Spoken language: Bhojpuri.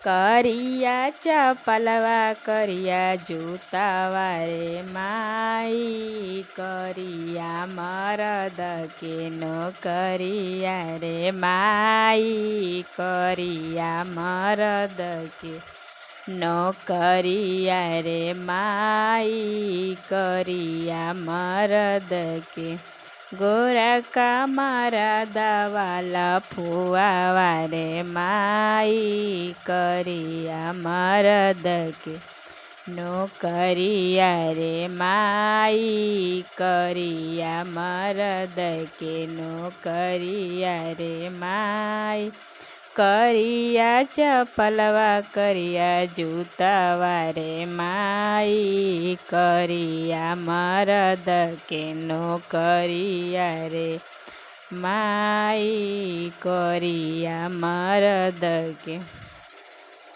करिया चपलवा करिया जूतावा रे माई, करिया मरद के नौकरिया रे माई, करिया मरद के नौकरिया रे माई, करिया मरद के गोरा का मरद वाला फुआवा रे माई, करिया मरद के नौकरिया रे माई, करिया मरद के नौकरिया रे माई, करिया चपलवा करिया जूतावा रे माई, करिया मरद के नौकरिया रे माई, करिया मरद के।